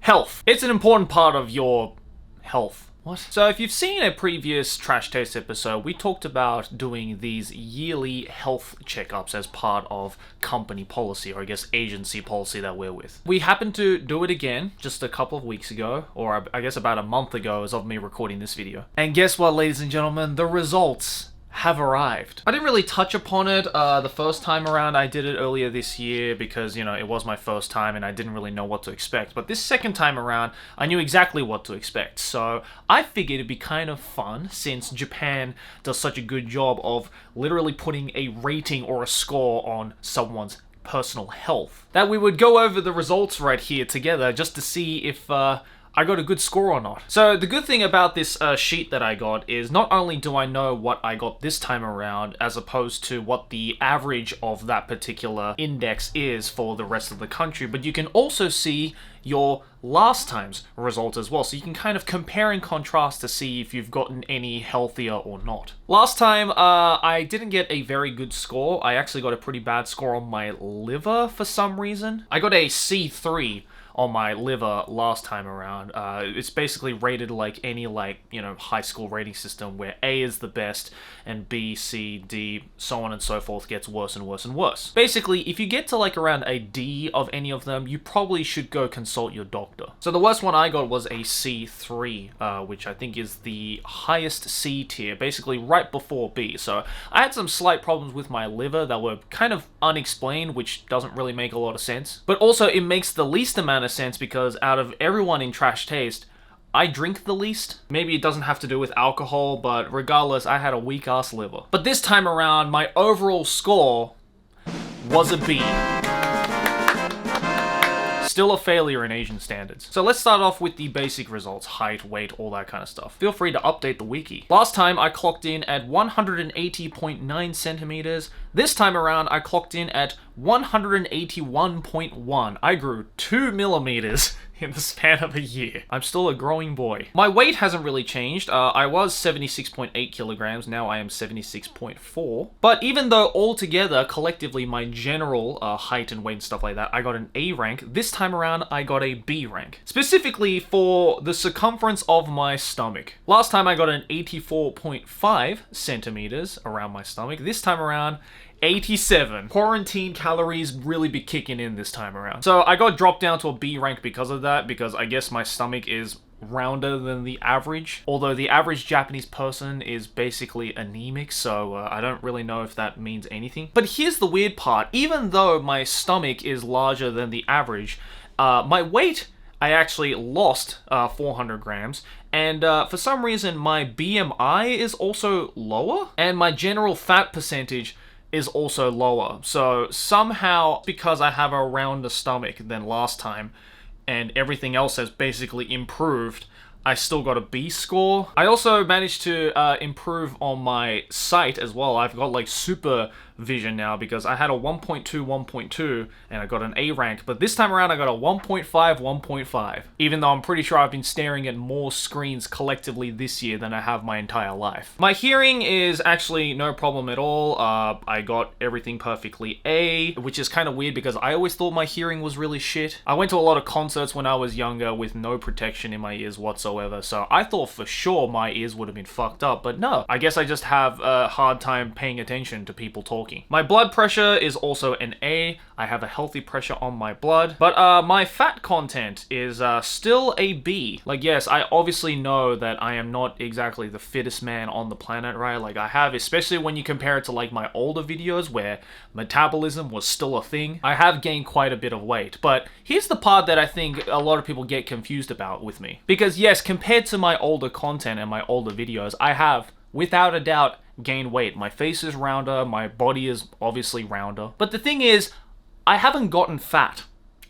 Health. It's an important part of your health. What? So if you've seen a previous Trash Taste episode, we talked about doing these yearly health checkups as part of company policy, or I guess agency policy that we're with. We happened to do it again just a couple of weeks ago, or I guess about a month ago as of me recording this video. And guess what, ladies and gentlemen? The results have arrived. I didn't really touch upon it the first time around. I did it earlier this year because, you know, it was my first time and I didn't really know what to expect. But this second time around, I knew exactly what to expect. So I figured it'd be kind of fun, since Japan does such a good job of literally putting a rating or a score on someone's personal health, that we would go over the results right here together just to see if I got a good score or not. So the good thing about this sheet that I got is not only do I know what I got this time around as opposed to what the average of that particular index is for the rest of the country, but you can also see your last time's result as well. So you can kind of compare and contrast to see if you've gotten any healthier or not. Last time, I didn't get a very good score. I actually got a pretty bad score on my liver for some reason. I got a C3 on my liver last time around. It's basically rated like any, high school rating system where A is the best and B, C, D, so on and so forth gets worse and worse and worse. Basically, if you get to like around a D of any of them, you probably should go consult your doctor. So the worst one I got was a C3, which I think is the highest C tier, basically right before B. So I had some slight problems with my liver that were kind of unexplained, which doesn't really make a lot of sense. But also it makes the least amount of sense because out of everyone in Trash Taste, I drink the least. Maybe it doesn't have to do with alcohol, but regardless, I had a weak ass liver. But this time around, my overall score was a B. Still a failure in Asian standards. So let's start off with the basic results: height, weight, all that kind of stuff. Feel free to update the wiki. Last time I clocked in at 180.9 centimeters. This time around I clocked in at 181.1. I grew 2 millimeters in the span of a year. I'm still a growing boy. My weight hasn't really changed. I was 76.8 kilograms, now I am 76.4. But even though altogether, collectively, my general height and weight and stuff like that, I got an A rank, this time around I got a B rank. Specifically for the circumference of my stomach. Last time I got an 84.5 centimeters around my stomach. This time around, 87. Quarantine calories really be kicking in this time around. So I got dropped down to a B rank because of that, because I guess my stomach is rounder than the average. Although the average Japanese person is basically anemic, so I don't really know if that means anything. But here's the weird part. Even though my stomach is larger than the average, my weight, I actually lost 400 grams. And for some reason, my BMI is also lower, and my general fat percentage is also lower. So somehow, because I have a rounder stomach than last time, and everything else has basically improved, I still got a B score. I also managed to improve on my sight as well. I've got like super vision now because I had a 1.2, and I got an A rank, but this time around I got a 1.5, even though I'm pretty sure I've been staring at more screens collectively this year than I have my entire life. My hearing is actually no problem at all. I got everything perfectly A, which is kind of weird because I always thought my hearing was really shit. I went to a lot of concerts when I was younger with no protection in my ears whatsoever, so I thought for sure my ears would have been fucked up, but no. I guess I just have a hard time paying attention to people talking. My blood pressure is also an A. I have a healthy pressure on my blood, but my fat content is still a B. Like, yes, I obviously know that I am not exactly the fittest man on the planet, right? Like, I have, especially when you compare it to like my older videos where metabolism was still a thing, I have gained quite a bit of weight. But here's the part that I think a lot of people get confused about with me. Because yes, compared to my older content and my older videos, I have, without a doubt, gain weight. My face is rounder, my body is obviously rounder. But the thing is, I haven't gotten fat.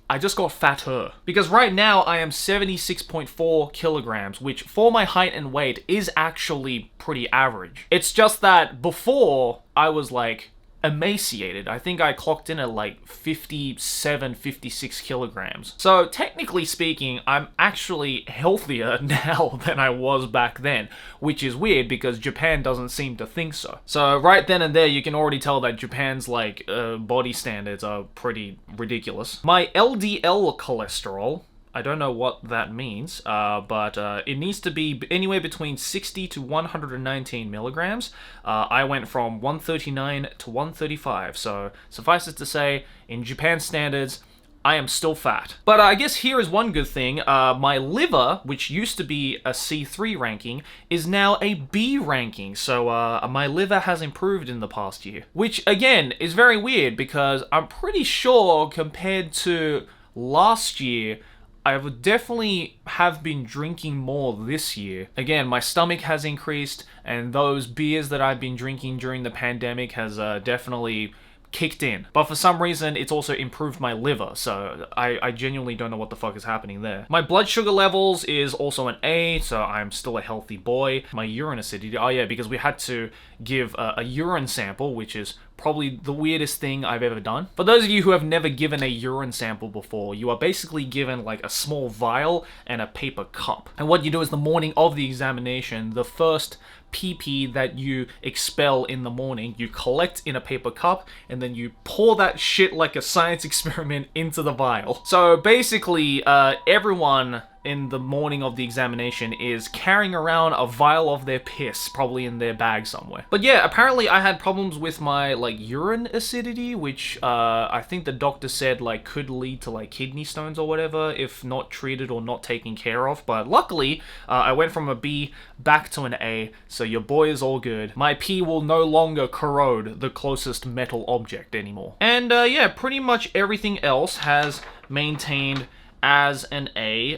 I just got fatter. Because right now I am 76.4 kilograms, which for my height and weight is actually pretty average. It's just that before I was like emaciated. I think I clocked in at like 57, 56 kilograms. So technically speaking, I'm actually healthier now than I was back then, which is weird because Japan doesn't seem to think so. So right then and there, you can already tell that Japan's like body standards are pretty ridiculous. My LDL cholesterol I don't know what that means, but it needs to be anywhere between 60 to 119 milligrams. I went from 139 to 135, so suffice it to say, in Japan standards, I am still fat. But I guess here is one good thing. My liver, which used to be a C3 ranking, is now a B ranking. So my liver has improved in the past year. Which, again, is very weird because I'm pretty sure compared to last year, I would definitely have been drinking more this year. Again, my stomach has increased, and those beers that I've been drinking during the pandemic has definitely kicked in. But for some reason, it's also improved my liver, so I genuinely don't know what the fuck is happening there. My blood sugar levels is also an A, so I'm still a healthy boy. My urine acidity, oh yeah, because we had to give a urine sample, which is probably the weirdest thing I've ever done. For those of you who have never given a urine sample before, you are basically given like a small vial and a paper cup. And what you do is the morning of the examination, the first pee that you expel in the morning, you collect in a paper cup, and then you pour that shit like a science experiment into the vial. So basically, everyone in the morning of the examination is carrying around a vial of their piss, probably in their bag somewhere. But yeah, apparently I had problems with my like urine acidity, which I think the doctor said like could lead to like kidney stones or whatever if not treated or not taken care of. But luckily, I went from a B back to an A, so your boy is all good. My pee will no longer corrode the closest metal object anymore. And yeah, pretty much everything else has maintained as an A.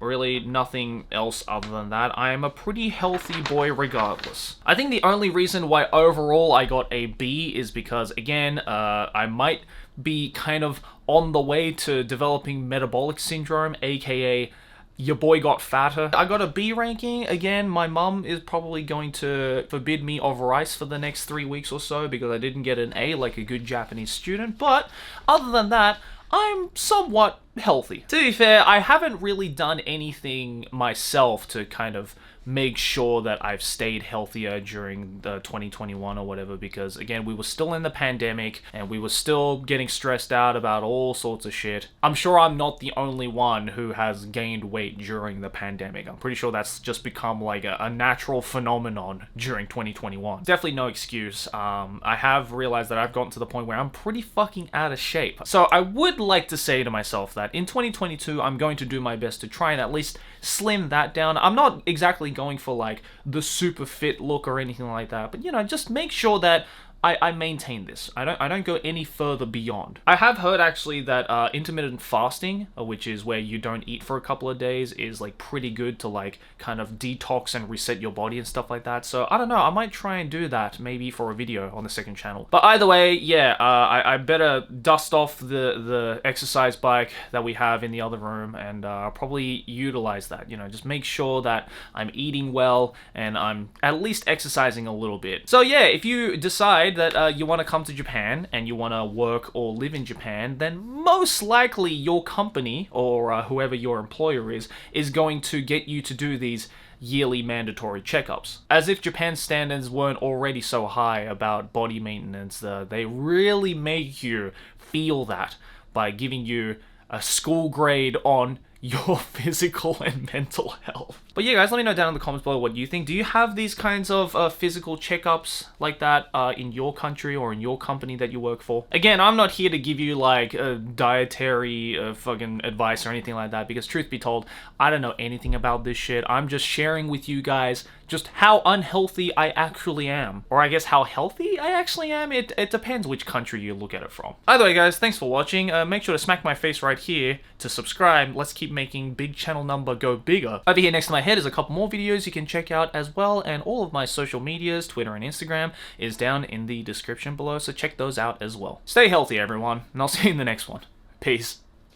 Really nothing else other than that. I am a pretty healthy boy regardless. I think the only reason why overall I got a B is because, again, I might be kind of on the way to developing metabolic syndrome, aka your boy got fatter. I got a B ranking. Again, my mum is probably going to forbid me of rice for the next 3 weeks or so because I didn't get an A like a good Japanese student. But other than that, I'm somewhat healthy. To be fair, I haven't really done anything myself to kind of make sure that I've stayed healthier during the 2021 or whatever, because again, we were still in the pandemic and we were still getting stressed out about all sorts of shit. I'm sure I'm not the only one who has gained weight during the pandemic. I'm pretty sure that's just become like a natural phenomenon during 2021. Definitely no excuse. I have realized that I've gotten to the point where I'm pretty fucking out of shape. So I would like to say to myself that in 2022, I'm going to do my best to try and at least slim that down. I'm not exactly going for like the super fit look or anything like that, but you know, just make sure that I maintain this. I don't go any further beyond. I have heard actually that intermittent fasting, which is where you don't eat for a couple of days, is like pretty good to like kind of detox and reset your body and stuff like that. So I don't know, I might try and do that maybe for a video on the second channel. But either way, yeah, I better dust off the exercise bike that we have in the other room and probably utilize that. You know, just make sure that I'm eating well and I'm at least exercising a little bit. So yeah, if you decide that you want to come to Japan and you want to work or live in Japan, then most likely your company or whoever your employer is going to get you to do these yearly mandatory checkups. As if Japan's standards weren't already so high about body maintenance, they really make you feel that by giving you a school grade on your physical and mental health. But yeah, guys, let me know down in the comments below what you think. Do you have these kinds of physical checkups like that in your country or in your company that you work for? Again, I'm not here to give you like dietary fucking advice or anything like that, because truth be told, I don't know anything about this shit. I'm just sharing with you guys just how unhealthy I actually am. Or I guess how healthy I actually am. It depends which country you look at it from. Either way, guys, thanks for watching. Make sure to smack my face right here to subscribe. Let's keep making big channel number go bigger. Over here next to my head is a couple more videos you can check out as well, and all of my social medias, Twitter and Instagram, is down in the description below, so check those out as well. Stay healthy, everyone, and I'll see you in the next one. Peace.